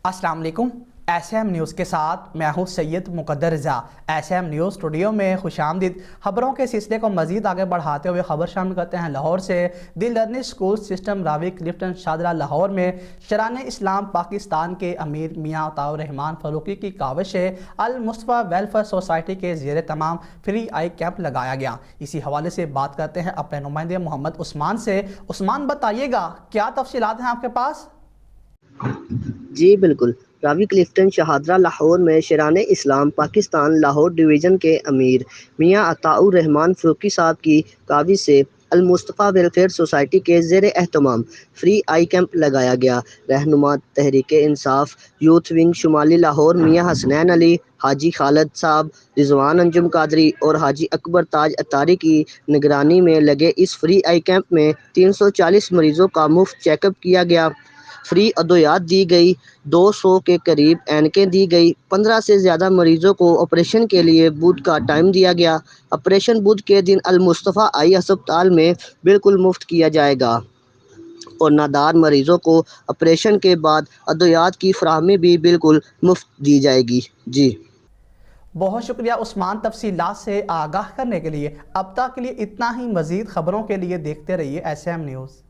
السلام علیکم۔ S M news کے ساتھ میں ہوں سید مقدر رضا۔ ایس ایم نیوز اسٹوڈیو میں خوش آمدید۔ خبروں کے سلسلے کو مزید آگے بڑھاتے ہوئے خبر شامل کرتے ہیں لاہور سے۔ The learning school system Ravi Clifton Shahdara Lahore میں شران اسلام پاکستان کے امیر میاں عطاء الرحمن فاروقی کی کاوش ہے المصطفیٰ ویلفیئر سوسائٹی کے زیر تمام فری آئی کیمپ لگایا گیا۔ اسی حوالے سے بات کرتے ہیں اپنے نمائندے محمد عثمان سے۔ عثمان، بتائیے گا کیا تفصیلات ہیں آپ کے پاس؟ جی بالکل۔ راوی کلفٹن شاہدرہ لاہور میں شران اسلام پاکستان لاہور ڈویژن کے امیر میاں عطاء الرحمن فاروقی صاحب کی کاوش سے المصطفیٰ ویلفیئر سوسائٹی کے زیر اہتمام فری آئی کیمپ لگایا گیا۔ رہنما تحریک انصاف یوتھ ونگ شمالی لاہور میاں حسنین علی، حاجی خالد صاحب، رضوان انجم قادری اور حاجی اکبر تاج اتاری کی نگرانی میں لگے اس فری آئی کیمپ میں 340 مریضوں کا مفت چیک اپ کیا گیا، فری ادویات دی گئی، 200 کے قریب اینکیں دی گئی، 15 سے زیادہ مریضوں کو آپریشن کے لیے بدھ کا ٹائم دیا گیا۔ آپریشن بدھ کے دن المصطفیٰ آئی ہسپتال میں بالکل مفت کیا جائے گا اور نادار مریضوں کو آپریشن کے بعد ادویات کی فراہمی بھی بالکل مفت دی جائے گی۔ جی بہت شکریہ عثمان، تفصیلات سے آگاہ کرنے کے لیے۔ اب تک کے لیے اتنا ہی۔ مزید خبروں کے لیے دیکھتے رہیے ایس ایم نیوز۔